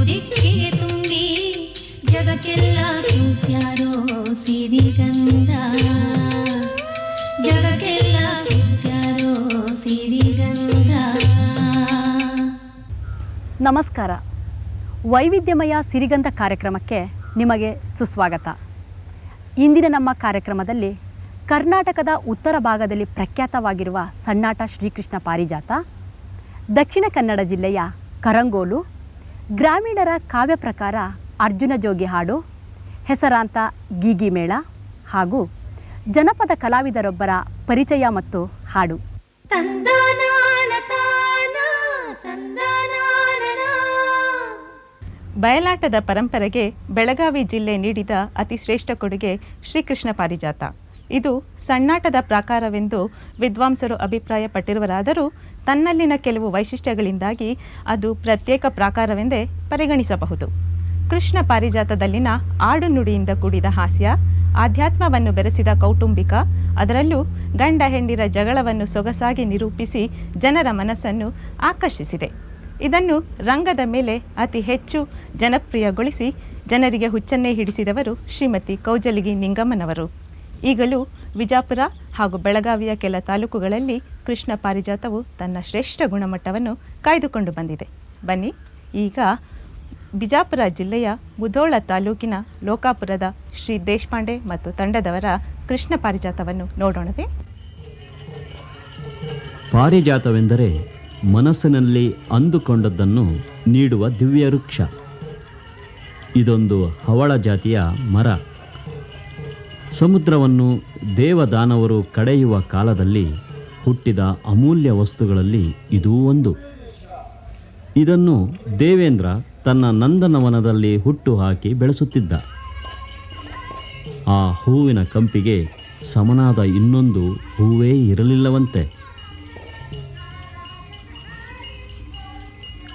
ದಿಕ್ಕಿಗೆ ತುಂಬಿ ಜಗಕ್ಕೆಲ್ಲ ಸೂಸ್ಯಾರೋ ಸಿರಿಗಂಧ, ಜಗಕ್ಕೆಲ್ಲ ಸೂಸ್ಯಾರೋ ಸಿರಿಗಂಧ. ನಮಸ್ಕಾರ. ವೈವಿಧ್ಯಮಯ ಸಿರಿಗಂಧ ಕಾರ್ಯಕ್ರಮಕ್ಕೆ ನಿಮಗೆ ಸುಸ್ವಾಗತ. ಇಂದಿನ ನಮ್ಮ ಕಾರ್ಯಕ್ರಮದಲ್ಲಿ ಕರ್ನಾಟಕದ ಉತ್ತರ ಭಾಗದಲ್ಲಿ ಪ್ರಖ್ಯಾತವಾಗಿರುವ ಸಣ್ಣಾಟ ಶ್ರೀಕೃಷ್ಣ ಪಾರಿಜಾತ, ದಕ್ಷಿಣ ಕನ್ನಡ ಜಿಲ್ಲೆಯ ಕರಂಗೋಲು, ಗ್ರಾಮೀಣರ ಕಾವ್ಯ ಪ್ರಕಾರ ಅರ್ಜುನ ಜೋಗಿ ಹಾಡು, ಹೆಸರಾಂತ ಗೀಗಿ ಮೇಳ ಹಾಗೂ ಜನಪದ ಕಲಾವಿದರೊಬ್ಬರ ಪರಿಚಯ ಮತ್ತು ಹಾಡು. ಬಯಲಾಟದ ಪರಂಪರೆಗೆ ಬೆಳಗಾವಿ ಜಿಲ್ಲೆ ನೀಡಿದ ಅತಿ ಶ್ರೇಷ್ಠ ಕೊಡುಗೆ ಶ್ರೀಕೃಷ್ಣ ಪಾರಿಜಾತ. ಇದು ಸಣ್ಣಾಟದ ಪ್ರಾಕಾರವೆಂದು ವಿದ್ವಾಂಸರು ಅಭಿಪ್ರಾಯಪಟ್ಟಿರುವರಾದರೂ ತನ್ನಲ್ಲಿನ ಕೆಲವು ವೈಶಿಷ್ಟ್ಯಗಳಿಂದಾಗಿ ಅದು ಪ್ರತ್ಯೇಕ ಪ್ರಾಕಾರವೆಂದೇ ಪರಿಗಣಿಸಬಹುದು. ಕೃಷ್ಣ ಪಾರಿಜಾತದಲ್ಲಿನ ಆಡು ನುಡಿಯಿಂದ ಕೂಡಿದ ಹಾಸ್ಯ, ಆಧ್ಯಾತ್ಮವನ್ನು ಬೆರೆಸಿದ ಕೌಟುಂಬಿಕ, ಅದರಲ್ಲೂ ಗಂಡ ಹೆಂಡಿರ ಜಗಳವನ್ನು ಸೊಗಸಾಗಿ ನಿರೂಪಿಸಿ ಜನರ ಮನಸ್ಸನ್ನು ಆಕರ್ಷಿಸಿದೆ. ಇದನ್ನು ರಂಗದ ಮೇಲೆ ಅತಿ ಹೆಚ್ಚು ಜನಪ್ರಿಯಗೊಳಿಸಿ ಜನರಿಗೆ ಹುಚ್ಚನ್ನೇ ಹಿಡಿಸಿದವರು ಶ್ರೀಮತಿ ಕೌಜಲಗಿ ನಿಂಗಮ್ಮನವರು. ಈಗಲೂ ವಿಜಾಪುರ ಹಾಗೂ ಬೆಳಗಾವಿಯ ಕೆಲ ತಾಲೂಕುಗಳಲ್ಲಿ ಕೃಷ್ಣ ಪಾರಿಜಾತವು ತನ್ನ ಶ್ರೇಷ್ಠ ಗುಣಮಟ್ಟವನ್ನು ಕಾಯ್ದುಕೊಂಡು ಬಂದಿದೆ. ಬನ್ನಿ, ಈಗ ಬಿಜಾಪುರ ಜಿಲ್ಲೆಯ ಮುಧೋಳ ತಾಲೂಕಿನ ಲೋಕಾಪುರದ ಶ್ರೀ ದೇಶಪಾಂಡೆ ಮತ್ತು ತಂಡದವರ ಕೃಷ್ಣ ಪಾರಿಜಾತವನ್ನು ನೋಡೋಣವೇ? ಪಾರಿಜಾತವೆಂದರೆ ಮನಸ್ಸಿನಲ್ಲಿ ಅಂದುಕೊಂಡದ್ದನ್ನು ನೀಡುವ ದಿವ್ಯ ವೃಕ್ಷ. ಇದೊಂದು ಹವಳ ಜಾತಿಯ ಮರ. ಸಮುದ್ರವನ್ನು ದೇವದಾನವರು ಕಡೆಯುವ ಕಾಲದಲ್ಲಿ ಹುಟ್ಟಿದ ಅಮೂಲ್ಯ ವಸ್ತುಗಳಲ್ಲಿ ಇದೂ ಒಂದು. ಇದನ್ನು ದೇವೇಂದ್ರ ತನ್ನ ನಂದನವನದಲ್ಲಿ ಹುಟ್ಟು ಹಾಕಿ ಬೆಳೆಸುತ್ತಿದ್ದ. ಆ ಹೂವಿನ ಕಂಪಿಗೆ ಸಮನಾದ ಇನ್ನೊಂದು ಹೂವೇ ಇರಲಿಲ್ಲವಂತೆ.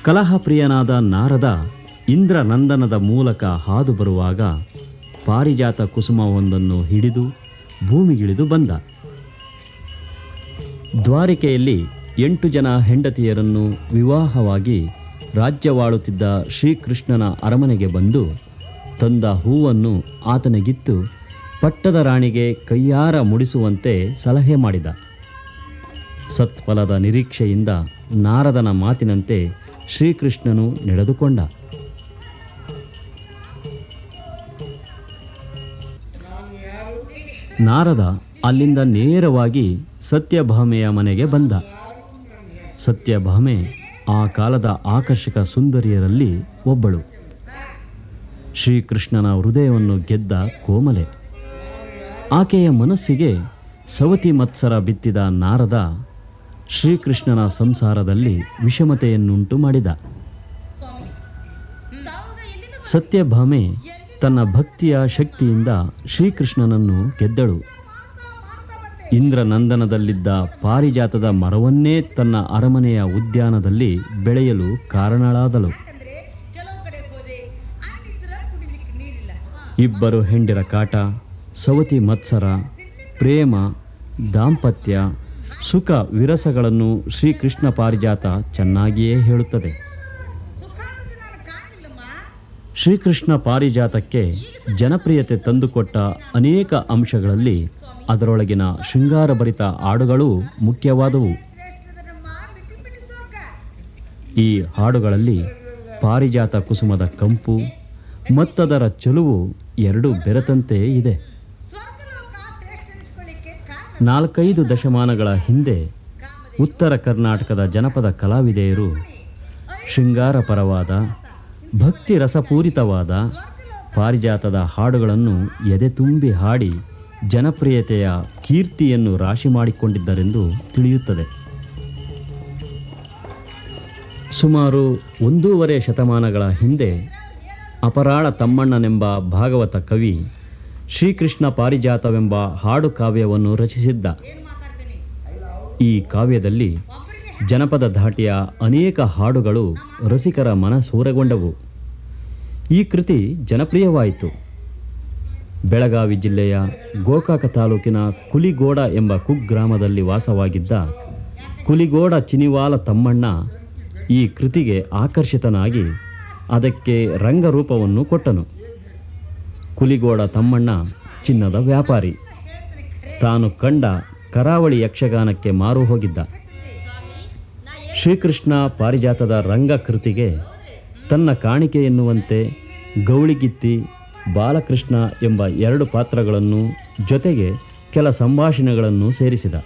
ಕಲಹಪ್ರಿಯನಾದ ನಾರದ ಇಂದ್ರ ನಂದನದ ಮೂಲಕ ಹಾದು ಬರುವಾಗ ಪಾರಿಜಾತ ಕುಸುಮವೊಂದನ್ನು ಹಿಡಿದು ಭೂಮಿಗಿಳಿದು ಬಂದ. ದ್ವಾರಿಕೆಯಲ್ಲಿ 8 ಜನ ಹೆಂಡತಿಯರನ್ನು ವಿವಾಹವಾಗಿ ರಾಜ್ಯವಾಳುತ್ತಿದ್ದ ಶ್ರೀಕೃಷ್ಣನ ಅರಮನೆಗೆ ಬಂದು ತಂದ ಹೂವನ್ನು ಆತನಿಗಿತ್ತು ಪಟ್ಟದ ರಾಣಿಗೆ ಕೈಯಾರ ಮುಡಿಸುವಂತೆ ಸಲಹೆ ಮಾಡಿದ. ಸತ್ಫಲದ ನಿರೀಕ್ಷೆಯಿಂದ ನಾರದನ ಮಾತಿನಂತೆ ಶ್ರೀಕೃಷ್ಣನು ನಡೆದುಕೊಂಡ. ನಾರದ ಅಲ್ಲಿಂದ ನೇರವಾಗಿ ಸತ್ಯಭಾಮೆಯ ಮನೆಗೆ ಬಂದ. ಸತ್ಯಭಾಮೆ ಆ ಕಾಲದ ಆಕರ್ಷಕ ಸುಂದರಿಯರಲ್ಲಿ ಒಬ್ಬಳು. ಶ್ರೀಕೃಷ್ಣನ ಹೃದಯವನ್ನು ಗೆದ್ದ ಕೋಮಲೆ. ಆಕೆಯ ಮನಸ್ಸಿಗೆ ಸವತಿ ಮತ್ಸರ ಬಿತ್ತಿದ ನಾರದ ಶ್ರೀಕೃಷ್ಣನ ಸಂಸಾರದಲ್ಲಿ ವಿಷಮತೆಯನ್ನುಂಟು ಮಾಡಿದ. ಸತ್ಯಭಾಮೆ ತನ್ನ ಭಕ್ತಿಯ ಶಕ್ತಿಯಿಂದ ಶ್ರೀಕೃಷ್ಣನನ್ನು ಗೆದ್ದಳು. ಇಂದ್ರನಂದನದಲ್ಲಿದ್ದ ಪಾರಿಜಾತದ ಮರವನ್ನೇ ತನ್ನ ಅರಮನೆಯ ಉದ್ಯಾನದಲ್ಲಿ ಬೆಳೆಯಲು ಕಾರಣಳಾದಳು. ಇಬ್ಬರು ಹೆಂಡಿರ ಕಾಟ, ಸವತಿ ಮತ್ಸರ, ಪ್ರೇಮ, ದಾಂಪತ್ಯ, ಸುಖ ವಿರಸಗಳನ್ನು ಶ್ರೀಕೃಷ್ಣ ಪಾರಿಜಾತ ಚೆನ್ನಾಗಿಯೇ ಹೇಳುತ್ತದೆ. ಶ್ರೀಕೃಷ್ಣ ಪಾರಿಜಾತಕ್ಕೆ ಜನಪ್ರಿಯತೆ ತಂದುಕೊಟ್ಟ ಅನೇಕ ಅಂಶಗಳಲ್ಲಿ ಅದರೊಳಗಿನ ಶೃಂಗಾರಭರಿತ ಹಾಡುಗಳೂ ಮುಖ್ಯವಾದವು. ಈ ಹಾಡುಗಳಲ್ಲಿ ಪಾರಿಜಾತ ಕುಸುಮದ ಕಂಪು ಮತ್ತದರ ಚೆಲುವು ಎರಡೂ ಬೆರೆತಂತೆ ಇದೆ. 4-5 ದಶಮಾನಗಳ ಹಿಂದೆ ಉತ್ತರ ಕರ್ನಾಟಕದ ಜನಪದ ಕಲಾವಿದೆಯರು ಶೃಂಗಾರಪರವಾದ, ಭಕ್ತಿ ರಸಪೂರಿತವಾದ ಪಾರಿಜಾತದ ಹಾಡುಗಳನ್ನು ಎದೆ ತುಂಬಿ ಹಾಡಿ ಜನಪ್ರಿಯತೆಯ ಕೀರ್ತಿಯನ್ನು ರಾಶಿ ಮಾಡಿಕೊಂಡಿದ್ದರೆಂದು ತಿಳಿಯುತ್ತದೆ. ಸುಮಾರು 1.5 ಶತಮಾನಗಳ ಹಿಂದೆ ಅಪರಾಳ ತಮ್ಮಣ್ಣನೆಂಬ ಭಾಗವತ ಕವಿ ಶ್ರೀಕೃಷ್ಣ ಪಾರಿಜಾತವೆಂಬ ಹಾಡು ಕಾವ್ಯವನ್ನು ರಚಿಸಿದ್ದ. ಈ ಕಾವ್ಯದಲ್ಲಿ ಜನಪದ ಧಾಟಿಯ ಅನೇಕ ಹಾಡುಗಳು ರಸಿಕರ ಮನಸೂರೆಗೊಂಡವು. ಈ ಕೃತಿ ಜನಪ್ರಿಯವಾಯಿತು. ಬೆಳಗಾವಿ ಜಿಲ್ಲೆಯ ಗೋಕಾಕ ತಾಲೂಕಿನ ಕುಲಿಗೋಡ ಎಂಬ ಕುಗ್ರಾಮದಲ್ಲಿ ವಾಸವಾಗಿದ್ದ ಕುಲಿಗೋಡ ಚಿನಿವಾಲ ತಮ್ಮಣ್ಣ ಈ ಕೃತಿಗೆ ಆಕರ್ಷಿತನಾಗಿ ಅದಕ್ಕೆ ರಂಗರೂಪವನ್ನು ಕೊಟ್ಟನು. ಕುಲಿಗೋಡ ತಮ್ಮಣ್ಣ ಚಿನ್ನದ ವ್ಯಾಪಾರಿ. ತಾನು ಕಂಡ ಕರಾವಳಿ ಯಕ್ಷಗಾನಕ್ಕೆ ಮಾರು ಹೋಗಿದ್ದ. ಶ್ರೀಕೃಷ್ಣ ಪಾರಿಜಾತದ ರಂಗಕೃತಿಗೆ ತನ್ನ ಕಾಣಿಕೆ ಎನ್ನುವಂತೆ ಗೌಳಿಗಿತ್ತಿ, ಬಾಲಕೃಷ್ಣ ಎಂಬ 2 ಪಾತ್ರಗಳನ್ನು ಜೊತೆಗೆ ಕೆಲ ಸಂಭಾಷಣೆಗಳನ್ನು ಸೇರಿಸಿದ.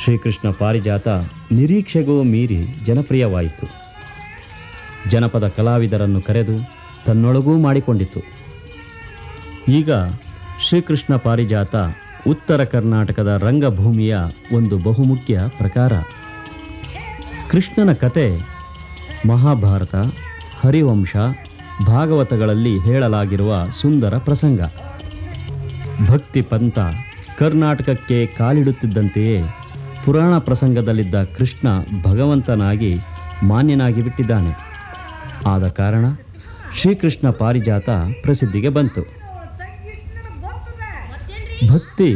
ಶ್ರೀಕೃಷ್ಣ ಪಾರಿಜಾತ ನಿರೀಕ್ಷೆಗೂ ಮೀರಿ ಜನಪ್ರಿಯವಾಯಿತು. ಜನಪದ ಕಲಾವಿದರನ್ನು ಕರೆದು ತನ್ನೊಳಗೂ ಮಾಡಿಕೊಂಡಿತು. ಈಗ ಶ್ರೀಕೃಷ್ಣ ಪಾರಿಜಾತ ಉತ್ತರ ಕರ್ನಾಟಕದ ರಂಗಭೂಮಿಯ ಒಂದು ಬಹುಮುಖ್ಯ ಪ್ರಕಾರ. ಕೃಷ್ಣನ ಕತೆ ಮಹಾಭಾರತ, ಹರಿವಂಶ, ಭಾಗವತಗಳಲ್ಲಿ ಹೇಳಲಾಗಿರುವ ಸುಂದರ ಪ್ರಸಂಗ. ಭಕ್ತಿ ಪಂಥ ಕರ್ನಾಟಕಕ್ಕೆ ಕಾಲಿಡುತ್ತಿದ್ದಂತೆಯೇ ಪುರಾಣ ಪ್ರಸಂಗದಲ್ಲಿದ್ದ ಕೃಷ್ಣ ಭಗವಂತನಾಗಿ ಮಾನ್ಯನಾಗಿ ಬಿಟ್ಟಿದ್ದಾನೆ. ಆದ ಕಾರಣ ಶ್ರೀಕೃಷ್ಣ ಪಾರಿಜಾತ ಪ್ರಸಿದ್ಧಿಗೆ ಬಂತು. ಭಕ್ತಿ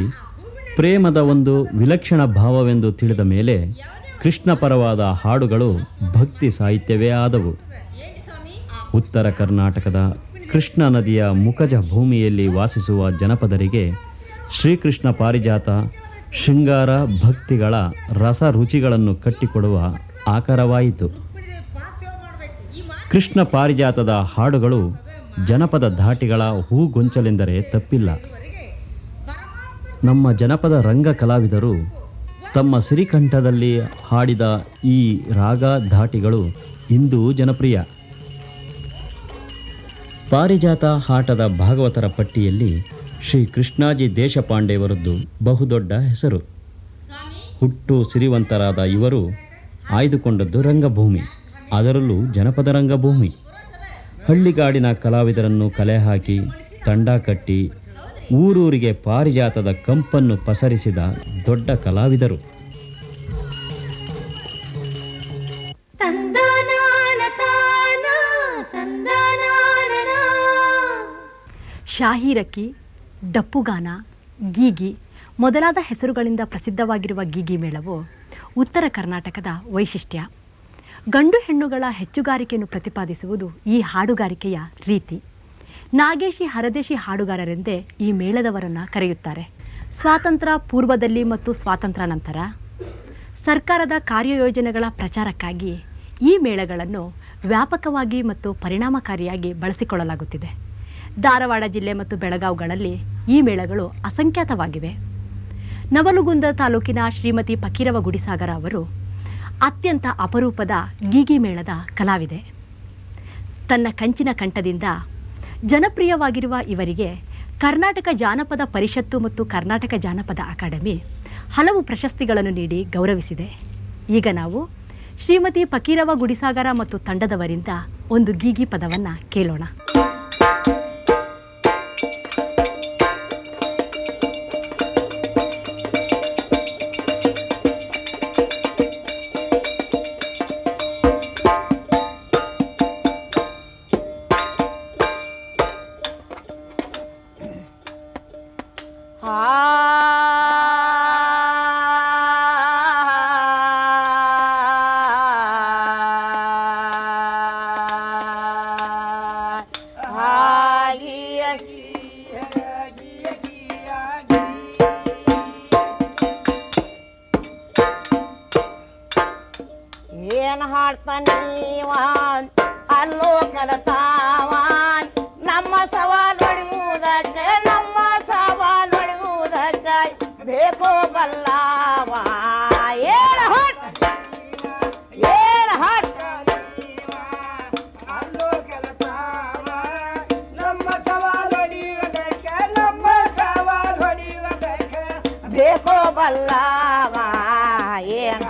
ಪ್ರೇಮದ ಒಂದು ವಿಲಕ್ಷಣ ಭಾವವೆಂದು ತಿಳಿದ ಮೇಲೆ ಕೃಷ್ಣ ಪರವಾದ ಹಾಡುಗಳು ಭಕ್ತಿ ಸಾಹಿತ್ಯವೇ ಆದವು. ಉತ್ತರ ಕರ್ನಾಟಕದ ಕೃಷ್ಣ ನದಿಯ ಮುಖಜ ಭೂಮಿಯಲ್ಲಿ ವಾಸಿಸುವ ಜನಪದರಿಗೆ ಶ್ರೀಕೃಷ್ಣ ಪಾರಿಜಾತ ಶೃಂಗಾರ ಭಕ್ತಿಗಳ ರಸ ರುಚಿಗಳನ್ನು ಕಟ್ಟಿಕೊಡುವ ಆಕಾರವಾಯಿತು. ಕೃಷ್ಣ ಪಾರಿಜಾತದ ಹಾಡುಗಳು ಜನಪದ ಧಾಟಿಗಳ ಹೂಗೊಂಚಲೆಂದರೆ ತಪ್ಪಿಲ್ಲ. ನಮ್ಮ ಜನಪದ ರಂಗ ಕಲಾವಿದರು ತಮ್ಮ ಸಿರಿಕಂಠದಲ್ಲಿ ಹಾಡಿದ ಈ ರಾಗ ಧಾಟಿಗಳು ಇಂದೂ ಜನಪ್ರಿಯ. ಪಾರಿಜಾತ ಹಾಟದ ಭಾಗವತರ ಪಟ್ಟಿಯಲ್ಲಿ ಶ್ರೀ ಕೃಷ್ಣಾಜಿ ದೇಶಪಾಂಡೆಯವರದ್ದು ಬಹುದೊಡ್ಡ ಹೆಸರು. ಹುಟ್ಟು ಸಿರಿವಂತರಾದ ಇವರು ಆಯ್ದುಕೊಂಡದ್ದು ರಂಗಭೂಮಿ, ಅದರಲ್ಲೂ ಜನಪದ ರಂಗಭೂಮಿ. ಹಳ್ಳಿಗಾಡಿನ ಕಲಾವಿದರನ್ನು ಕಲೆ ಹಾಕಿ ತಂಡ ಕಟ್ಟಿ ಊರೂರಿಗೆ ಪಾರಿಜಾತದ ಕಂಪನ್ನು ಪಸರಿಸಿದ ದೊಡ್ಡ ಕಲಾವಿದರು. ಶಾಹಿರಕ್ಕಿ, ಡಪ್ಪುಗಾನ, ಗೀಗಿ ಮೊದಲಾದ ಹೆಸರುಗಳಿಂದ ಪ್ರಸಿದ್ಧವಾಗಿರುವ ಗೀಗಿ ಮೇಳವು ಉತ್ತರ ಕರ್ನಾಟಕದ ವೈಶಿಷ್ಟ್ಯ. ಗಂಡು ಹೆಣ್ಣುಗಳ ಹೆಚ್ಚುಗಾರಿಕೆಯನ್ನು ಪ್ರತಿಪಾದಿಸುವುದು ಈ ಹಾಡುಗಾರಿಕೆಯ ರೀತಿ. ನಾಗೇಶಿ ಹರದೇಶಿ ಹಾಡುಗಾರರೆಂದೇ ಈ ಮೇಳದವರನ್ನು ಕರೆಯುತ್ತಾರೆ. ಸ್ವಾತಂತ್ರ್ಯ ಪೂರ್ವದಲ್ಲಿ ಮತ್ತು ಸ್ವಾತಂತ್ರ್ಯ ನಂತರ ಸರ್ಕಾರದ ಕಾರ್ಯಯೋಜನೆಗಳ ಪ್ರಚಾರಕ್ಕಾಗಿ ಈ ಮೇಳಗಳನ್ನು ವ್ಯಾಪಕವಾಗಿ ಮತ್ತು ಪರಿಣಾಮಕಾರಿಯಾಗಿ ಬಳಸಿಕೊಳ್ಳಲಾಗುತ್ತಿದೆ. ಧಾರವಾಡ ಜಿಲ್ಲೆ ಮತ್ತು ಬೆಳಗಾವಿಗಳಲ್ಲಿ ಈ ಮೇಳಗಳು ಅಸಂಖ್ಯಾತವಾಗಿವೆ. ನವಲಗುಂದ ತಾಲೂಕಿನ ಶ್ರೀಮತಿ ಫಕೀರವ ಗುಡಿಸಾಗರ ಅವರು ಅತ್ಯಂತ ಅಪರೂಪದ ಗೀಗಿ ಮೇಳದ ಕಲಾವಿದೆ. ತನ್ನ ಕಂಚಿನ ಕಂಠದಿಂದ ಜನಪ್ರಿಯವಾಗಿರುವ ಇವರಿಗೆ ಕರ್ನಾಟಕ ಜಾನಪದ ಪರಿಷತ್ತು ಮತ್ತು ಕರ್ನಾಟಕ ಜಾನಪದ ಅಕಾಡೆಮಿ ಹಲವು ಪ್ರಶಸ್ತಿಗಳನ್ನು ನೀಡಿ ಗೌರವಿಸಿದೆ. ಈಗ ನಾವು ಶ್ರೀಮತಿ ಫಕೀರವ ಗುಡಿಸಾಗರ ಮತ್ತು ತಂಡದವರಿಂದ ಒಂದು ಗೀಗಿ ಪದವನ್ನು ಕೇಳೋಣ. ಏನ್ ಹಾಡ್ತಾನೀವ ಅಲ್ಲೋ ಕಲತಾವ ನಮ್ಮ ಸವಾಲ್ ಹೊಡೆಯುವುದಕ್ಕೆ ಬೇಕೋ ಬಲ್ಲವ ಏನ್ ಹಾಡ್ತಾನೀವ ಅಲ್ಲೋ ಕಲತಾವ ನಮ್ಮ ಸವಾಲ್ ಹೊಡೆಯುವುದಕ್ಕೆ ಬೇಕೋ ಬಲ್ಲವ ಏನ್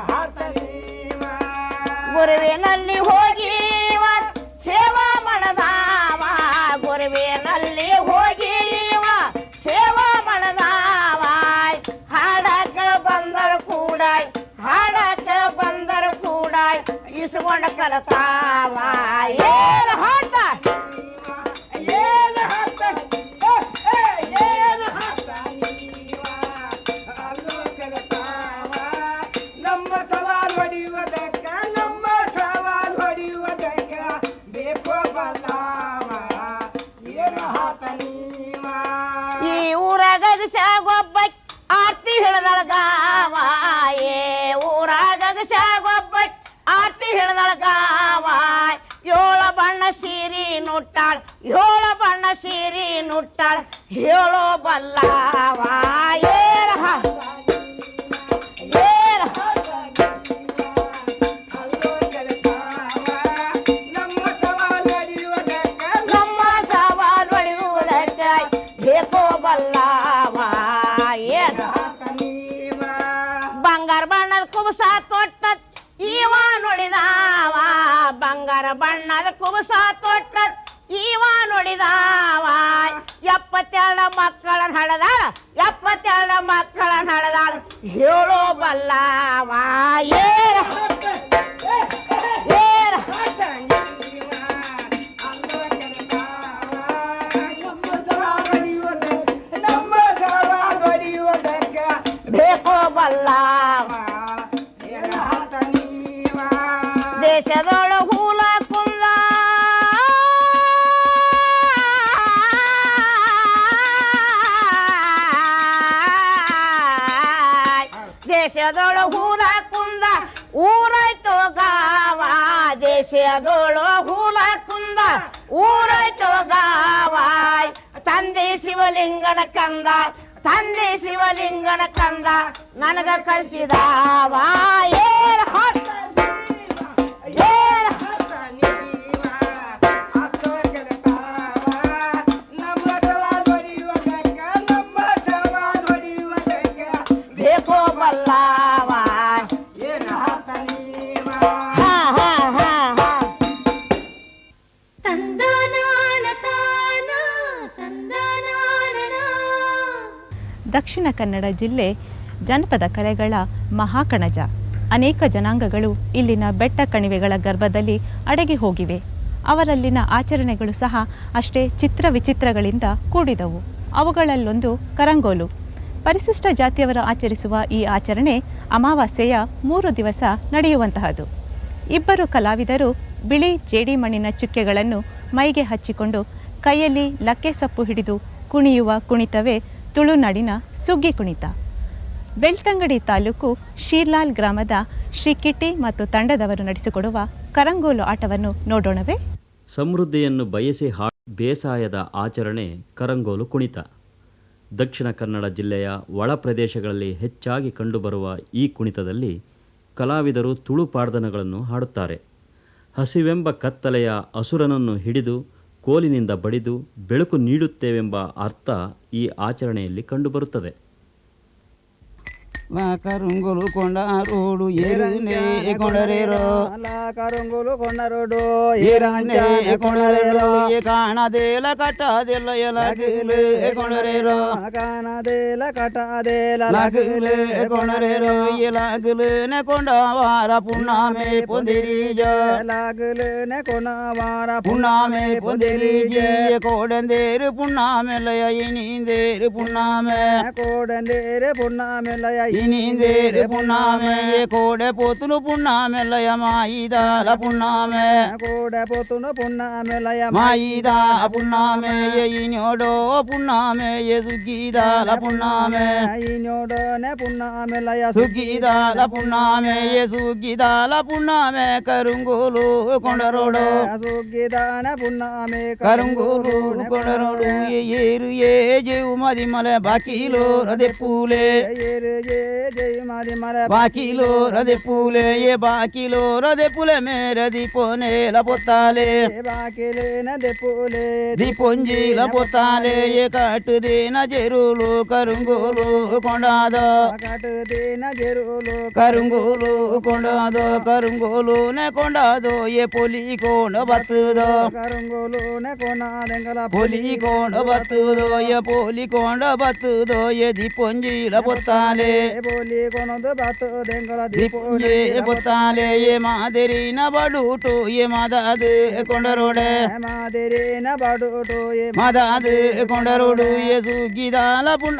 ಗುರುವಿನಲ್ಲಿ ಹೋಗಿ ಸೇವಾ ಮಾಡದಾವ ಗುರುವಿನಲ್ಲಿ ಹೋಗಿ ಸೇವಾ ಮಾಡದಾವ ಹಾಡಕ ಬಂದರು ಕೂಡ ಇಸ್ಕೊಂಡ ಕಲತಾವ ಏನ್ ಹಾಡ್ತ ನಮ್ಮ ಸವಾಲ್ ಹೊಡೆಯುವುದಕ್ಕೆ ಈ ಊರಾಗ ಶಾಗೊಬ್ಬ ಆರ್ತಿ ಹಿಡ್ದಳ ಗಾವ ಏ ಊರಾಗ ಶಾಗೊಬ್ಬ ಆರ್ತಿ ಹಿಡ್ದಳ ಗಾವ ಏಳು ಬಣ್ಣ ಸೀರಿ ನುಟ್ಟಾಳ ಏಳು ಬಣ್ಣ ಸೀರಿ ನುಟ್ಟಾಳ ಹೇಳೋ ಬಲ್ಲವ ಏರ ನಮ್ಮ ಸವಾಲ್ ಹೊಡೆಯುವುದಕ್ಕೆ ಬೇಕೋ ಬಲ್ಲವ ಏನ ಬಂಗಾರ ಬಣ್ಣದ ಕುಬಸ ತೊಟ್ಟ ಇವ ನುಡಿದಾವ ಬಂಗಾರ ಬಣ್ಣದ ಕುಬಸ ತೊಟ್ಟ ಇವ ನುಡಿದಾವ 72 ಮಕ್ಕಳನ್ನ ಹಡದಾಳ 72 ಮಕ್ಕಳನ್ನ ಹಡದಾಳ ಹೇಳೋ ಬಲ್ಲವ ಏರ ಏರ ಬೇಕೋ ಬಲ್ಲವ ದೇಶದೊಳ ಹೂಲ ಕುಂದ ದೇಶದೊಳ ಹೂಲ ಕುಂದ ಊರಾಯ್ತು ಗಾವ ದೇಶದೊಳ ಹೂಲ ಕುಂದ ಊರಾಯ್ತು ಗಾವ ತಂದೆ ಶಿವಲಿಂಗನ ಕಂದ ತಂದೆ ಶಿವಲಿಂಗನ ಕಂದ ನನಗ ಕಳಿಸಿದಾವ ಏರ ಬೇಕೋ ಬಲ್ಲವ ದಕ್ಷಿಣ ಕನ್ನಡ ಜಿಲ್ಲೆ ಜನಪದ ಕಲೆಗಳ ಮಹಾಕಣಜ. ಅನೇಕ ಜನಾಂಗಗಳು ಇಲ್ಲಿನ ಬೆಟ್ಟ ಕಣಿವೆಗಳ ಗರ್ಭದಲ್ಲಿ ಅಡಗಿ ಹೋಗಿವೆ. ಅವರಲ್ಲಿನ ಆಚರಣೆಗಳು ಸಹ ಅಷ್ಟೇ ಚಿತ್ರ ವಿಚಿತ್ರಗಳಿಂದ ಕೂಡಿದವು. ಅವುಗಳಲ್ಲೊಂದು ಕರಂಗೋಲು. ಪರಿಶಿಷ್ಟ ಜಾತಿಯವರು ಆಚರಿಸುವ ಈ ಆಚರಣೆ ಅಮಾವಾಸ್ಯೆಯ 3 ದಿವಸ ನಡೆಯುವಂತಹದ್ದು. ಇಬ್ಬರು ಕಲಾವಿದರು ಬಿಳಿ ಜೇಡಿ ಮಣ್ಣಿನ ಚುಕ್ಕೆಗಳನ್ನು ಮೈಗೆ ಹಚ್ಚಿಕೊಂಡು ಕೈಯಲ್ಲಿ ಲಕ್ಕೆ ಸೊಪ್ಪು ಹಿಡಿದು ಕುಣಿಯುವ ಕುಣಿತವೇ ತುಳುನಾಡಿನ ಸುಗ್ಗಿ ಕುಣಿತ. ಬೆಳ್ತಂಗಡಿ ತಾಲೂಕು ಶೀರ್ಲಾಲ್ ಗ್ರಾಮದ ಶ್ರೀ ಕಿಟ್ಟಿ ಮತ್ತು ತಂಡದವರು ನಡೆಸಿಕೊಡುವ ಕರಂಗೋಲು ಆಟವನ್ನು ನೋಡೋಣವೇ? ಸಮೃದ್ಧಿಯನ್ನು ಬಯಸಿ ಬೇಸಾಯದ ಆಚರಣೆ ಕರಂಗೋಲು ಕುಣಿತ. ದಕ್ಷಿಣ ಕನ್ನಡ ಜಿಲ್ಲೆಯ ಒಳ ಪ್ರದೇಶಗಳಲ್ಲಿ ಹೆಚ್ಚಾಗಿ ಕಂಡುಬರುವ ಈ ಕುಣಿತದಲ್ಲಿ ಕಲಾವಿದರು ತುಳು ಪಾಡ್ದನಗಳನ್ನು ಹಾಡುತ್ತಾರೆ. ಹಸಿವೆಂಬ ಕತ್ತಲೆಯ ಅಸುರನನ್ನು ಹಿಡಿದು ಕೋಲಿನಿಂದ ಬಡಿದು ಬೆಳಕು ನೀಡುತ್ತೇವೆಂಬ ಅರ್ಥ ಈ ಆಚರಣೆಯಲ್ಲಿ ಕಂಡುಬರುತ್ತದೆ. ಕರಂಗೋಲು ಕೊಂಡ ರೋಡು ಏರನೆ ಕೊಂಡರೇರೋ ಕರಂಗೋಲು ಕೊಂಡ ರೋಡು ಏರನೆ ಕೊಂಡರೇರೋ ಕಾಣದೇಲ ಕಟ್ಟದೇಲ ಎಲಗಿಲೆ ಕೊಂಡರೇರೋ ಕಾಣದೇಲ ಕಟ್ಟದೇಲ ಲಗಿಲೆ ಕೊಂಡರೇರೋ ಎಲಗಿಲೆ ಕೊಂಡವಾರ ಪುಣ್ಣಾಮೆ ಪೊಂದಿರಿಜ ಲಗಿಲೆ ಕೊಂಡವಾರ ಪುಣ್ಣಾಮೆ ಪೊಂದಿರಿಜ ಕೋಡಂದೇರು ಪುಣ್ಣಾಮೆಲಯ ಇನಿಂದೇರು ಪುಣ್ಣಾಮೆ ಕೋಡಂದೇರು ಪುಣ್ಣಾಮೆಲಯ ಇನಿಂದೇರು ಪುಣ್ಣಾಮೆ ಕೋಡೆ ಪೋತುನು ಪುಣ್ಣಾಮೆಲಯ ಮಾಯಿದಾಲ ಪುಣ್ಣಾಮೆ ಕೋಡೆ ಪೋತುನು ಪುಣ್ಣಾಮೆಲಯ ಮಾಯಿದಾಲ ಪುಣ್ಣಾಮೆ ಇನೋಡೋ ಪುಣ್ಣಾಮೆ ಸುಗ್ಗಿದಾಲ ಪುಣ್ಣಾಮೆ ಇನೋಡೋನೆ ಪುಣ್ಣಾಮೆಲಯ ಸುಗ್ಗಿದಾಲ ಪುಣ್ಣಾಮೆ ಸುಗ್ಗಿದಾಲ ಪುಣ್ಣಾಮೆ ಕರುಂಗೋಲು ಕೊಂಡರೋಡು ಸುಗ್ಗಿದಾನ ಪುಣ್ಣಾಮೆ ಕರುಂಗೋಲು ಕೊಂಡರೋಡು ಏರು ಏ ಜೇವು ಮದಿ ಮಲೆ ಬಾಕಿಲೋ ರದೆ ಪೂಲೆ ಏರು ಜೈ ಮಾರಿ ಮರ ಬಾಕಿಲೋ ರದೆ ಪೂಲೆ ಏ ಬಾಕಿಲೋ ರದೆ ಪೂಲೆ ಮೇರೆ ದೀಪೋನೆ ಲಪೊತ್ತಾಲೆ ಬಾಕಿಲೆ ನದೆ ಪೂಲೆ ದೀಪೊಂಜಿ ಲಪೊತ್ತಾಲೆ ಏ ಕಾಟುದೇನ ಜೆರುಲು ಕರುಂಗೋಲು ಕೊಂಡಾದ ಕಾಟುದೇನ ಜೆರುಲು ಕರುಂಗೋಲು ಕೊಂಡಾದ ಕರುಂಗೋಲು ನೆ ಕೊಂಡಾದೋ ಏ ಪೊಲಿ ಕೊಂಡ ಬತ್ತುದೋ ಕರುಂಗೋಲು ನೆ ಕೊಂಡಾದೆಂಗಲ ಪೊಲಿ ಕೊಂಡ ಬತ್ತುದೋ ಏ ಪೊಲಿ ಕೊಂಡ ಬತ್ತುದೋ ಏ ದೀಪೊಂಜಿ ಲಪೊತ್ತಾಲೆ ಪೊಲಿ ಕೊಂಡ ಬತ್ತುದೆಂಗಲ ದೀಪೊಂಜಿ ಬೊತ್ತಾಲೆ ಏ ಮಾದರಿನ ಬಡುಟು ಏ ಮಾದಾದ ಕೊಂಡರೋಡೆ ಮಾದರಿನ ಬಡುಟು ಏ ಮಾದಾದ ಕೊಂಡರೋಡು ಏ ಸುಗ್ಗಿದಾಲ ಪುಣ್ಣ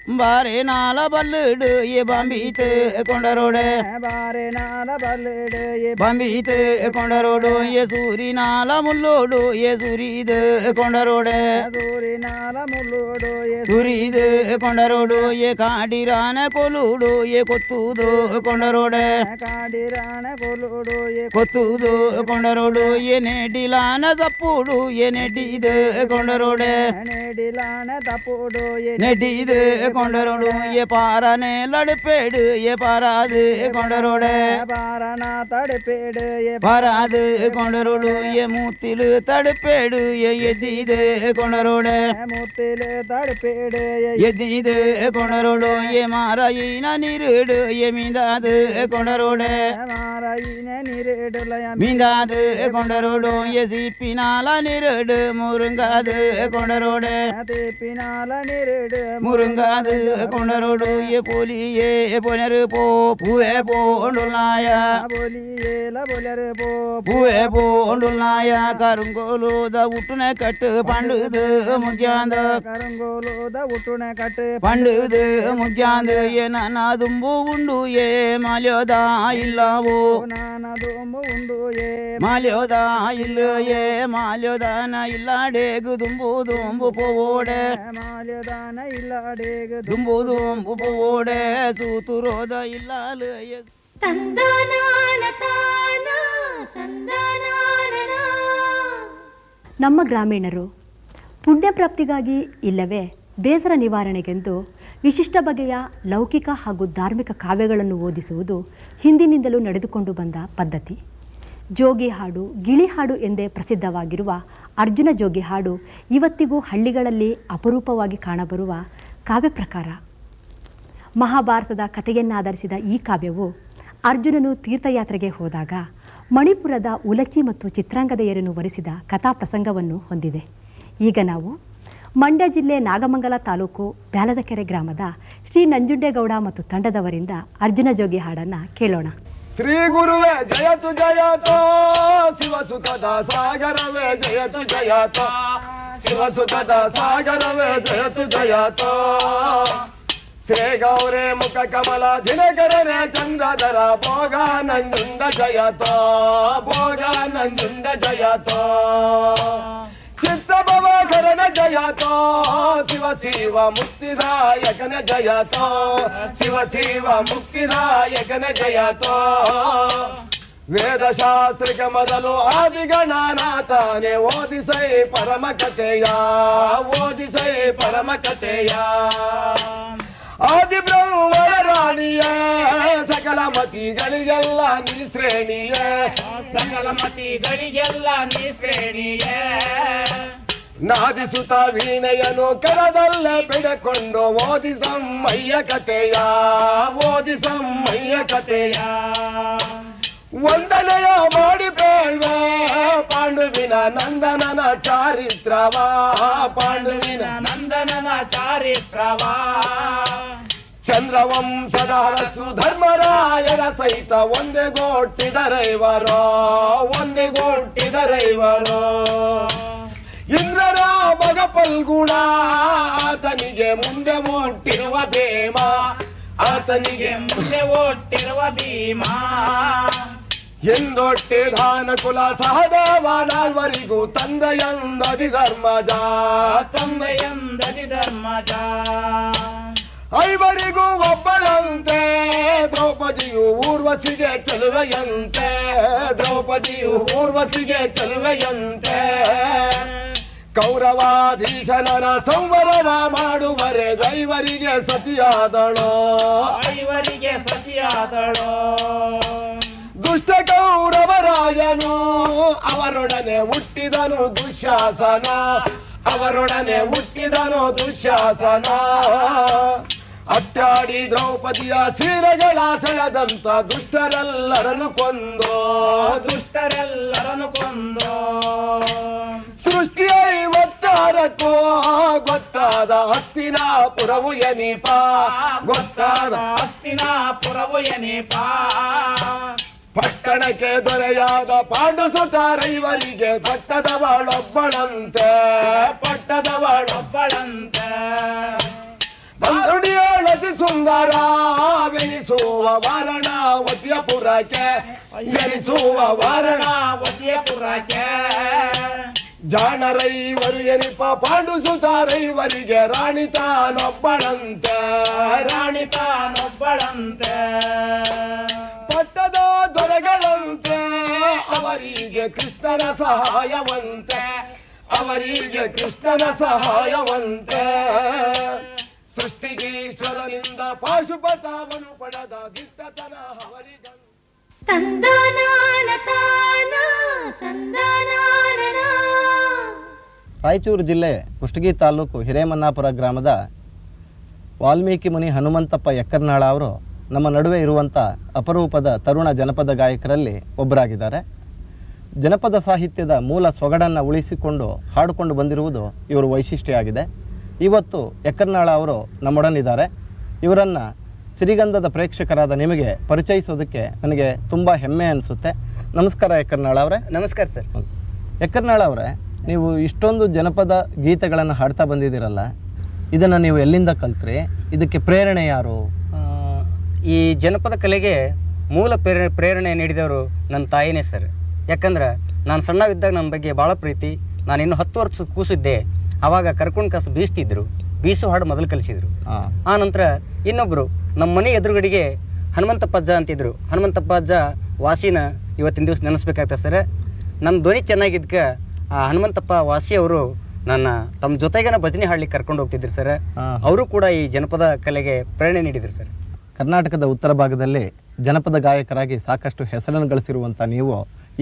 ಬಾರೆ ನಾಲ ಬಲ್ಲಡು ಎ ಬಂಬೀತೆ ಕೊಂಡರೋಡೆ ಬಾರೆ ನಾಲ ಬಲ್ಲಡು ಎ ಬಂಬೀತೆ ಕೊಂಡರೋಡು ಎ ಸೂರಿ ನಾಲ ಮುಲ್ಲೋಡು ಎ ಸುರಿದ ಕೊಂಡರೋಡೆ ಸೂರಿ ನಾಲ ಮುಲ್ಲೋಡು ಎ ಸುರಿದ ಕೊಂಡರೋಡು ಎ ಕಾಡಿರಾನ ಕೊಲುಡು ಎ ಕೊತ್ತುದು ಕೊಂಡರೋಡೆ ಕಾಡಿರಾಣ ಕೊಲುಡು ಎ ಕೊತ್ತುದು ಕೊಂಡರೋಡು ಎ ನೆಡಿಲಾನ ತಪ್ಪುಡು ಎ ನೆಡಿದ ಕೊಂಡರೋಡೆ ನೆಡಿಲಾಣ ತಪ್ಪುಡು ಎ ನೆಡಿದ ಕೊಂಡರೋಡು ಎ ಪಾರನೆ ಲಡಪೇಡು ಎ ಪಾರಾದು ಕೊಂಡರೋಡೆ ಪಾರನ ತಡಪೇಡು ಎ ಪಾರಾದು ಕೊಂಡರೋಡು ಎ ಮೂತಿಲು ತಡಪೇಡು ಎ ಎದ್ದಿದ ಕೊಂಡರೋಡೆ ಮುತ್ತಿಲು ತಡಪೇಡು ಎದ್ದಿದ ಕೊಂಡರೋಡು ಎ ಮಾರಾಯಿನ ನೀರುಡು ಎ ಮೀಂದಾದ ಕೊಂಡರೋಡೆ ಮಾರಾಯಿನ ನೀರಿಡಲಯ ಮೀಂದಾದ ಕೊಂಡರೋಡು ಎ ಸಿಪ್ಪಿನಾಲ ನೀರುಡು ಮುರುಂಗಾದ ಕೊಂಡರೋಡೆ ತೇಪಿನಾಲ ನೀರಿಡು ಮುರುಂಗಾದ ಕೊಂಡರೋಡು ಎ ಪೋಲಿಯೇ ಪೊನರು ಪೋ ಪೂವೆ ಪೋಂಡುಲ್ನಾಯ ಬೋಲಿಯೇಲ ಬೊಲರು ಪೋ ಪೂವೆ ಪೋಂಡುಲ್ನಾಯ ಕರುಂಗೋಲುದ ಉಟ್ಟುನ ಕಟ್ಟು ಪಂಡುದು ಮುಗ್ಯಾಂದ ಕರಂಗೋಲೋದ ಉಟ್ಟುಣ ಕಟ್ಟು ಪಂಡುದು ಮುಗ್ಯಾಂದ ಎ ನನ್ನ ದುಂಬು ಉಂಡು ಎ ಮಾಲ್ಯೋದ ಇಲ್ಲವೋ ನಾನದೊಂಬು ಉಂಡು ಎ ಮಾಲ್ಯೋದ ಇಲ್ಲ ಎ ಮಾಲ್ಯೋದನ ಇಲ್ಲಾಡೇಗು ದುಂಬು ದುಂಬು ಪೋಡೆ ಮಾಲ್ಯದಾನ ಇಲ್ಲಾಡೇಗ ದುಂಬು ದುಂಬು ಪೋಡೆ ತೂತುರೋದ ಇಲ್ಲಾಲ ತಂದನಾನ ತಾನ ತಂದನಾನನ. ನಮ್ಮ ಗ್ರಾಮೀಣರು ಪುಣ್ಯಪ್ರಾಪ್ತಿಗಾಗಿ ಇಲ್ಲವೇ ಬೇಸರ ನಿವಾರಣೆಗೆಂದು ವಿಶಿಷ್ಟ ಬಗೆಯ ಲೌಕಿಕ ಹಾಗೂ ಧಾರ್ಮಿಕ ಕಾವ್ಯಗಳನ್ನು ಓದಿಸುವುದು ಹಿಂದಿನಿಂದಲೂ ನಡೆದುಕೊಂಡು ಬಂದ ಪದ್ಧತಿ. ಜೋಗಿ ಹಾಡು, ಗಿಳಿ ಹಾಡು ಎಂದೇ ಪ್ರಸಿದ್ಧವಾಗಿರುವ ಅರ್ಜುನ ಜೋಗಿ ಹಾಡು ಇವತ್ತಿಗೂ ಹಳ್ಳಿಗಳಲ್ಲಿ ಅಪರೂಪವಾಗಿ ಕಾಣಬರುವ ಕಾವ್ಯ ಪ್ರಕಾರ. ಮಹಾಭಾರತದ ಕಥೆಯನ್ನಾಧರಿಸಿದ ಈ ಕಾವ್ಯವು ಅರ್ಜುನನು ತೀರ್ಥಯಾತ್ರೆಗೆ ಹೋದಾಗ ಮಣಿಪುರದ ಉಲಚಿ ಮತ್ತು ಚಿತ್ರಾಂಗದೆಯರನ್ನು ವರಿಸಿದ ಕಥಾ ಪ್ರಸಂಗವನ್ನು ಹೊಂದಿದೆ. ಈಗ ನಾವು ಮಂಡ್ಯ ಜಿಲ್ಲೆ ನಾಗಮಂಗಲ ತಾಲೂಕು ಬ್ಯಾಲದಕೆರೆ ಗ್ರಾಮದ ಶ್ರೀ ನಂಜುಂಡೇಗೌಡ ಮತ್ತು ತಂಡದವರಿಂದ ಅರ್ಜುನ ಜೋಗಿ ಹಾಡನ್ನು ಕೇಳೋಣ. ಶ್ರೀ ಗುರುವೇ ಜಯತು ಜಯತೋ ಶಿವಸುಖದ ಸಾಗರವೇ ಜಯತು ಜಯತೋ ಶಿವಸುಖದ ಸಾಗರವೇ ಜಯತು ಜಯತೋ ಶ್ರೀ ಗೌರೇ ಮುಖ ಕಮಲ ದಿನಕರನೆ ಚಂದ್ರಧರ ಭೋಗ ನಂಜುಂಡ ಜಯತೋ ಭೋಗ ನಂಜುಂಡ ಜಯತೋ ಚಿತ್ತ ಭವಕರಣ ಜಯತೋ ಶಿವ ಶಿವ ಮುಕ್ತಿದಾಯಕನ ಜಯತೋ ಶಿವ ಶಿವ ಮುಕ್ತಿದಾಯಕನ ಜಯತೋ ವೇದಶಾಸ್ತ್ರಕ್ಕೆ ಮೊದಲು ಆದಿಗಣನಾಥನೇ ಓದಿಸೈ ಪರಮ ಕಥೆಯ ಓದಿಸೈ ಪರಮ ಕಥೆಯ ಆದಿ ಬ್ರಹ್ಮಣ ರಾಣಿಯ ಸಕಲ ಮತಿಗಳಿಗೆಲ್ಲ ನೀ ಶ್ರೇಣಿಯ ಸಕಲ ಮತಿಗಳಿಗೆಲ್ಲ ನೀ ಶ್ರೇಣಿಯ ನಾದಿಸುತ್ತ ವೀಣೆಯನ್ನು ಕರದಲ್ಲೇ ಬಿಡಕೊಂಡು ಓದಿಸಮ್ಮಯ್ಯ ಕಥೆಯ ಓದಿಸಮ್ಮಯ್ಯ ಕಥೆಯ ವಂದನೆಯ ಮಾಡಿ ಬೇಳ್ವೆ ಪಾಂಡುವಿನ ನಂದನನ ಚಾರಿತ್ರವ ಪಾಂಡುವಿನ ನಂದನನ ಚಾರಿತ್ರವಾ ಚಂದ್ರವಂಶದ ಹರಸು ಧರ್ಮರಾಯರ ಸಹಿತ ಒಂದೇ ಗೋಟ್ಟಿದರೈವರೋ ಒಂದೇ ಗೋಟ್ಟಿದರೈವರೋ ಇಂದ್ರನ ಮಗ ಫಲ್ಗುಣ ಆತನಿಗೆ ಮುಂದೆ ಮುಟ್ಟಿರುವ ಭೀಮ ಆತನಿಗೆ ಮುಂದೆ ಓಟ್ಟಿರುವ ಭೀಮಾ ಎಂದೊಟ್ಟೆ ಧಾನ ಕುಲ ಸಹದೇವ ನಾಲ್ವರಿಗೂ ತಂದೆಯಂದದಿ ಧರ್ಮಜ ತಂದೆಯಂದದಿ ಧರ್ಮಜ ಐವರಿಗೂ ಒಬ್ಬಳಂತೆ ದ್ರೌಪದಿಯು ಊರ್ವಶಿಗೆ ಚೆಲುವೆಯಂತೆ ದ್ರೌಪದಿಯು ಊರ್ವಶಿಗೆ ಚೆಲುವೆಯಂತೆ ಕೌರವಾಧೀಶನ ಸಂವರವ ಮಾಡುವರೆ ದೈವರಿಗೆ ಸತಿಯಾದಳೋ ಐವರಿಗೆ ಸತಿಯಾದಳೋ ದುಷ್ಟ ಕೌರವರಾಯನು ಅವರೊಡನೆ ಹುಟ್ಟಿದನು ದುಶ್ಯಾಸನ ಅವರೊಡನೆ ಹುಟ್ಟಿದನು ದುಶ್ಯಾಸನ ಅಟ್ಟಾಡಿ ದ್ರೌಪದಿಯ ಸೀರೆಗಳ ಸೆಳೆದಂತ ದುಷ್ಟರೆಲ್ಲರನ್ನು ಕೊಂದು ದುಷ್ಟರೆಲ್ಲರನ್ನು ಕೊಂದು ಸೃಷ್ಟಿಯ ಒತ್ತಾರಕ್ಕೂ ಗೊತ್ತಾದ ಹಸ್ತಿನಾಪುರವು ಎನಿಪ ಗೊತ್ತಾದ ಹಸ್ತಿನಾಪುರವು ಎನಿಪ ಪಟ್ಟಣಕ್ಕೆ ದೊರೆಯಾದ ಪಾಂಡುಸುತಾರೈವರಿಗೆ ಪಟ್ಟದವಳೊಬ್ಬಳಂತೆ ಪಟ್ಟದವಳೊಬ್ಬಳಂತೆ ಬಂದುಡಿಯ ವಾರಣಾವತಿಯ ಪುರಕ್ಕೆ ಎನಿಸುವ ವಾರಣಾವತಿಯ ಪುರಕ್ಕೆ ಜಾಣರೈವರು ಎನಿಪ ಪಾಂಡು ಸುತಾರೈವರಿಗೆ ರಾಣಿ ತಾನೊಬ್ಬಳಂತೆ ರಾಣಿ ತಾನೊಬ್ಬಳಂತೆ ಪಟ್ಟದ ದೊರೆಗಳಂತೆ ಅವರಿಗೆ ಕೃಷ್ಣನ ಸಹಾಯವಂತೆ ಅವರಿಗೆ ಕೃಷ್ಣನ ಸಹಾಯವಂತೆ ಸೃಷ್ಟಿಗೀಶ್ವರನಿಂದ ಪಾಶುಪತಾವನು ಪಡೆದ ದಿಟ್ಟತನ ಅವರಿಗಂತೆ ತಂದಾನಾನ ತಾನ ತಂದಾನಾನನ. ರಾಯಚೂರು ಜಿಲ್ಲೆ ಕುಷ್ಟಗಿ ತಾಲೂಕು ಹಿರೇಮನ್ನಾಪುರ ಗ್ರಾಮದ ವಾಲ್ಮೀಕಿ ಮುನಿ ಹನುಮಂತಪ್ಪ ಎಕ್ಕರ್ನಾಳ ಅವರು ನಮ್ಮ ನಡುವೆ ಇರುವಂಥ ಅಪರೂಪದ ತರುಣ ಜನಪದ ಗಾಯಕರಲ್ಲಿ ಒಬ್ಬರಾಗಿದ್ದಾರೆ. ಜನಪದ ಸಾಹಿತ್ಯದ ಮೂಲ ಸೊಗಡನ್ನು ಉಳಿಸಿಕೊಂಡು ಹಾಡಿಕೊಂಡು ಬಂದಿರುವುದು ಇವರ ವೈಶಿಷ್ಟ್ಯ ಆಗಿದೆ. ಇವತ್ತು ಎಕ್ಕರ್ನಾಳ ಅವರು ನಮ್ಮೊಡನಿದ್ದಾರೆ. ಇವರನ್ನು ಸಿರಿಗಂಧದ ಪ್ರೇಕ್ಷಕರಾದ ನಿಮಗೆ ಪರಿಚಯಿಸೋದಕ್ಕೆ ನನಗೆ ತುಂಬ ಹೆಮ್ಮೆ ಅನಿಸುತ್ತೆ. ನಮಸ್ಕಾರ ಎಕ್ಕರ್ನಾಳ ಅವರೇ. ನಮಸ್ಕಾರ ಸರ್. ಎಕ್ಕರ್ನಾಳ ಅವರೇ, ನೀವು ಇಷ್ಟೊಂದು ಜನಪದ ಗೀತೆಗಳನ್ನು ಹಾಡ್ತಾ ಬಂದಿದ್ದೀರಲ್ಲ, ಇದನ್ನು ನೀವು ಎಲ್ಲಿಂದ ಕಲ್ತ್ರಿ? ಇದಕ್ಕೆ ಪ್ರೇರಣೆ ಯಾರು? ಈ ಜನಪದ ಕಲೆಗೆ ಮೂಲ ಪ್ರೇರಣೆ ನೀಡಿದವರು ನನ್ನ ತಾಯಿನೇ ಸರ್. ಯಾಕಂದ್ರೆ ನಾನು ಸಣ್ಣವಿದ್ದಾಗ ನನ್ನ ಬಗ್ಗೆ ಭಾಳ ಪ್ರೀತಿ. ನಾನು ಇನ್ನೂ 10 ವರ್ಷದ ಕೂಸಿದ್ದೆ. ಆವಾಗ ಕರ್ಕೊಂಡು ಕಸ ಬೀಸ್ತಿದ್ರು. ಬೀಸು ಹಾಡು ಮೊದಲು ಕಲಿಸಿದ್ರು. ಆ ನಂತರ ಇನ್ನೊಬ್ಬರು ನಮ್ಮ ಮನೆ ಎದುರುಗಡೆಗೆ ಹನುಮಂತಪ್ಪ ಅಜ್ಜ ಅಂತಿದ್ರು. ಹನುಮಂತಪ್ಪ ಅಜ್ಜ ವಾಸಿನ ಇವತ್ತಿನ ದಿವಸ ನೆನೆಸ್ಬೇಕಾಗ್ತದೆ ಸರ್. ನನ್ನ ಧ್ವನಿ ಚೆನ್ನಾಗಿದ್ದಕ್ಕೆ ಆ ಹನುಮಂತಪ್ಪ ವಾಸಿ ಅವರು ನನ್ನ ತಮ್ಮ ಜೊತೆಗೇನ ಭಜನೆ ಹಾಡ್ಲಿಕ್ಕೆ ಕರ್ಕೊಂಡು ಹೋಗ್ತಿದ್ರು ಸರ್. ಅವರು ಕೂಡ ಈ ಜನಪದ ಕಲೆಗೆ ಪ್ರೇರಣೆ ನೀಡಿದ್ರು ಸರ್. ಕರ್ನಾಟಕದ ಉತ್ತರ ಭಾಗದಲ್ಲಿ ಜನಪದ ಗಾಯಕರಾಗಿ ಸಾಕಷ್ಟು ಹೆಸರನ್ನು ಗಳಿಸಿರುವಂಥ ನೀವು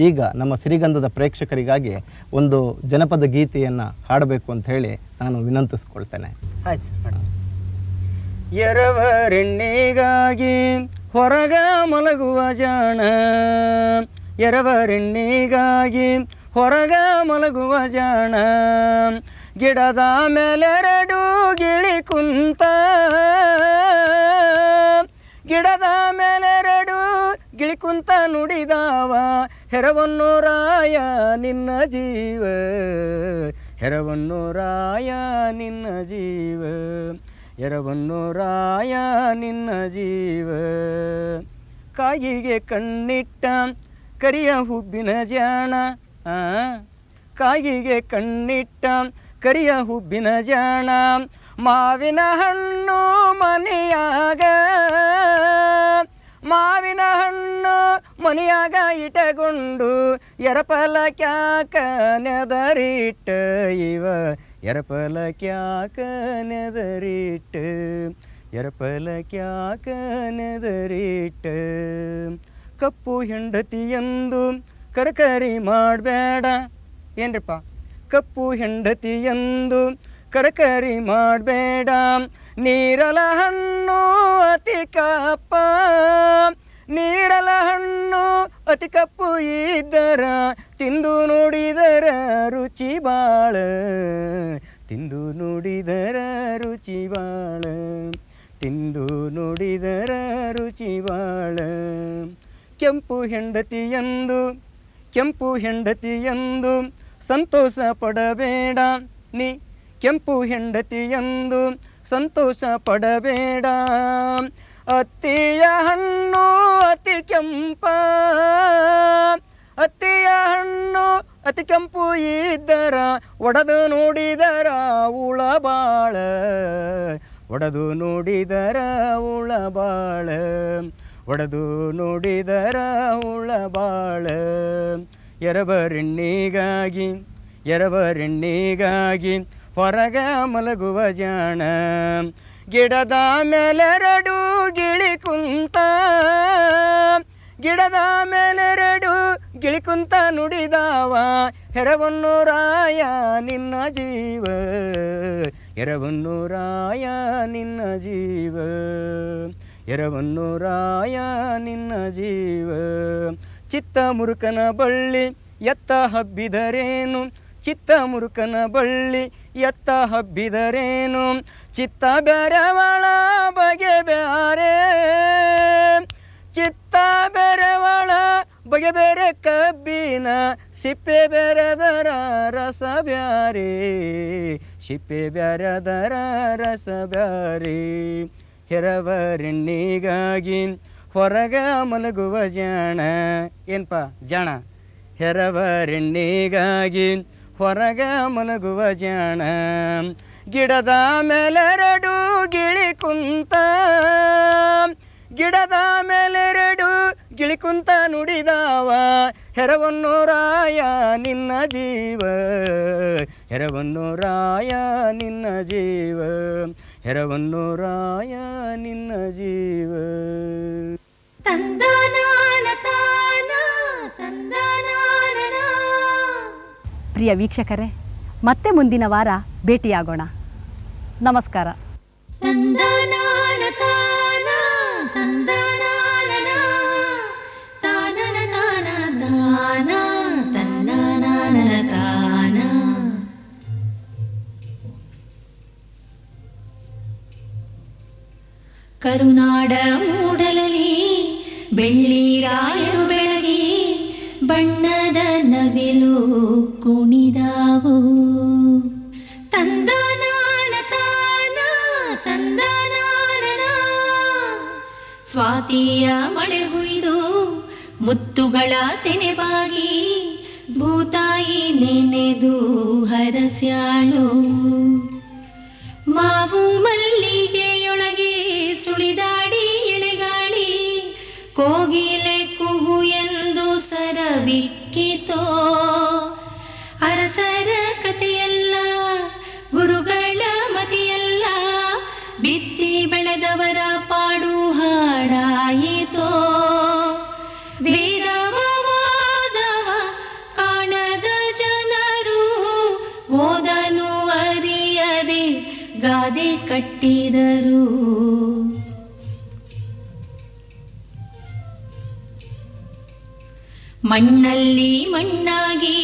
ಈಗ ನಮ್ಮ ಸಿರಿಗಂಧದ ಪ್ರೇಕ್ಷಕರಿಗಾಗಿ ಒಂದು ಜನಪದ ಗೀತೆಯನ್ನು ಹಾಡಬೇಕು ಅಂತ ಹೇಳಿ ನಾನು ವಿನಂತಿಸ್ಕೊಳ್ತೇನೆ. ಆಯ್ತು ಸರ್, ಮೇಡಮ್. ಎರವರೆಣ್ಣಿಗಾಗಿ ಹೊರಗ ಮಲಗುವ ಜಾಣ, ಎರವರೆಣ್ಣಿಗಾಗಿ ಹೊರಗ ಮಲಗುವ ಜಾಣ, ಗಿಡದ ಮೇಲೆರಡು ಗಿಳಿ ಕುಂತ, ಗಿಡದ ಮೇಲೆರಡು ಗಿಳಿ ಕುಂತ ನುಡಿದಾವ, ಹೆರವನ್ನು ರಾಯ ನಿನ್ನ ಜೀವ, ಹೆರವನ್ನು ರಾಯ ನಿನ್ನ ಜೀವ, ಎರವನ್ನು ರಾಯ ನಿನ್ನ ಜೀವ. ಕಾಗಿಗೆ ಕಣ್ಣಿಟ್ಟ ಕರಿಯ ಹುಬ್ಬಿನ ಜಾಣ, ಕಾಗಿಗೆ ಕಣ್ಣಿಟ್ಟ ಕರಿಯ ಹುಬ್ಬಿನ ಜಾಣ, ಮಾವಿನ ಹಣ್ಣು ಮನೆಯಾಗ, ಮಾವಿನ ಹಣ್ಣು ಮನೆಯಾಗ ಇಟಗೊಂಡು ಎರಪಲ ಕ್ಯಾಕ ನೆದರಿಟ್ಟ ಇವ, ಎರಪಲ ಕ್ಯಾಕ ನೆದರಿಟ್ಟ, ಎರಪಲ ಕ್ಯಾಕ ನೆದರಿಟ್ಟ. ಕಪ್ಪು ಹೆಂಡತಿಯಂದು ಕರಕರಿ ಮಾಡಬೇಡ, ಏನ್ರಿಪ್ಪ? ಕಪ್ಪು ಹೆಂಡತಿಯಂದು ಕರಕರಿ ಮಾಡಬೇಡ, ನೀರಲ ಹಣ್ಣು ಅತಿ ಕಪ್ಪ, ನೀರಲ ಹಣ್ಣು ಅತಿ ಕಪ್ಪು ಇದ್ದರ ತಿಂದು ನೋಡಿದರ ರುಚಿ ಬಾಳ, ತಿಂದು ನೋಡಿದರ ರುಚಿ ಬಾಳ, ತಿಂದು ನೋಡಿದರ ರುಚಿ ಬಾಳ. ಕೆಂಪು ಹೆಂಡತಿಯಂದು, ಕೆಂಪು ಹೆಂಡತಿಯಂದು ಸಂತೋಷ ಪಡಬೇಡ ನೀ, ಕೆಂಪು ಹೆಂಡತಿಯಂದು ಸಂತೋಷ ಪಡಬೇಡ, ಅತ್ತಿಯ ಹಣ್ಣು ಅತಿ ಕೆಂಪ, ಅತ್ತಿಯ ಹಣ್ಣು ಅತಿ ಕೆಂಪು ಇದ್ದರ ಒಡೆದು ನೋಡಿದರ ಉಳ ಬಾಳ, ಒಡೆದು ನೋಡಿದರ ಉಳ ಬಾಳ, ಒಡೆದು ನೋಡಿದರ ಉಳ ಬಾಳ. ಎರವರೆಣ್ಣಿಗಾಗಿ, ಎರವರೆಣ್ಣಿಗಾಗಿ ಹೊರಗ ಮಲಗುವ ಜಾಣ, ಗಿಡದ ಮೇಲೆರಡು ಗಿಳಿ ಕುಂತ, ಗಿಡದ ಮೇಲೆರಡು ಗಿಳಿ ಕುಂತ ನುಡಿದಾವ, ಹೆರವನ್ನು ರಾಯ ನಿನ್ನ ಜೀವ, ಎರವನ್ನು ರಾಯ ನಿನ್ನ ಜೀವ, ಎರವನ್ನು ರಾಯ ನಿನ್ನ ಜೀವ. ಚಿತ್ತ ಮುರುಕನ ಬಳ್ಳಿ ಎತ್ತ ಹಬ್ಬಿದರೇನು, ಚಿತ್ತ ಮುರುಕನ ಬಳ್ಳಿ ಎತ್ತ ಹಬ್ಬಿದರೇನು, ಚಿತ್ತ ಬೆರವಳ ಬಗೆ ಬ್ಯಾರೆ, ಚಿತ್ತ ಬೆರವಳ ಬಗೆ ಬೇರೆ, ಕಬ್ಬಿನ ಸಿಪ್ಪೆ ಬೆರೆದರ ರಸ ಬ್ಯಾರೆ, ಸಿಪ್ಪೆ ಬೆರೆದರ ರಸ ಬ್ಯಾರೆ. ಎರವರೆಣ್ಣಿಗಾಗಿ ಹೊರಗ ಮಲಗುವ ಜಾಣ ಏನಪ್ಪ ಜಾಣ ಹೆರವರೆಣ್ಣಿಗಾಗಿ ಹೊರಗ ಮಲಗುವ ಜಾಣ ಗಿಡದ ಮೇಲೆರಡು ಗಿಳಿ ಕುಂತ ಗಿಡದ ಮೇಲೆರಡು ಗಿಳಿ ಕುಂತ ನುಡಿದಾವ ಹೆರವನ್ನು ರಾಯ ನಿನ್ನ ಜೀವ ಹೆರವನ್ನು ರಾಯ ನಿನ್ನ ಜೀವ ಹೆರವನ್ನು ರಾಯ ನಿನ್ನ ಜೀವ ತಂದನಾನ ತಾನ ತಂದನಾನ. ಪ್ರಿಯ ವೀಕ್ಷಕರೇ, ಮತ್ತೆ ಮುಂದಿನ ವಾರ ಭೇಟಿಯಾಗೋಣ. ನಮಸ್ಕಾರ. ತಂದನಾನ ತಾನ ತಂದನಾನ ತಾನನ ತಾನ ತಾನ ತಂದನಾನ ತಾನ. ಕರುನಾಡ ಮೂಡಲಲಿ ಬೆಳ್ಳಿರಾಯರು ಬೆಳಗಿ ಬಣ್ಣದ ನವಿಲು ಕುಣಿದಾವು. ತಂದನಾನ ತಾನ ತಂದನಾನ. ಸ್ವಾತಿಯ ಮಳೆ ಹುಯ್ದು ಮುತ್ತುಗಳ ತೆನೆಬಾಗಿ ಭೂತಾಯಿ ನೆನೆದು ಹರಸ್ಯಾಳು. ಮಾವು ಮಲ್ಲಿಗೆಯೊಳಗೆ ಸುಳಿದಾಡಿ ಎಳೆಗಾಳಿ ಕೋಗಿಲೆ ಕುಹು ಎಂದು ಸರಬಿಕ್ಕಿತೋ. ಅರಸರ ಕಥೆಯಲ್ಲ ಗುರುಗಳ ಮತಿಯಲ್ಲ ಬಿತ್ತಿ ಬೆಳೆದವರ ಪಾಡು ಹಾಡಾಯಿತೋ. ವೇದವ ವಾದವ ಕಾಣದ ಜನರು ಓದನು ಅರಿಯದೆ ಗಾದೆ ಕಟ್ಟಿದರು. ಮಣ್ಣಲ್ಲಿ ಮಣ್ಣಾಗಿ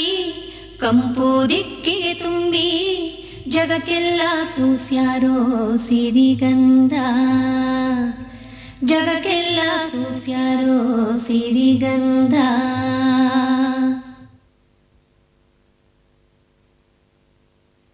ಕಂಪು ದಿಕ್ಕಿಗೆ ತುಂಬಿ ಜಗಕ್ಕೆಲ್ಲ ಸೂಸ್ಯಾರೋ ಸಿರಿಗಂಧ. ಜಗಕ್ಕೆಲ್ಲ ಸೂಸ್ಯಾರೋ ಸಿರಿಗಂಧ.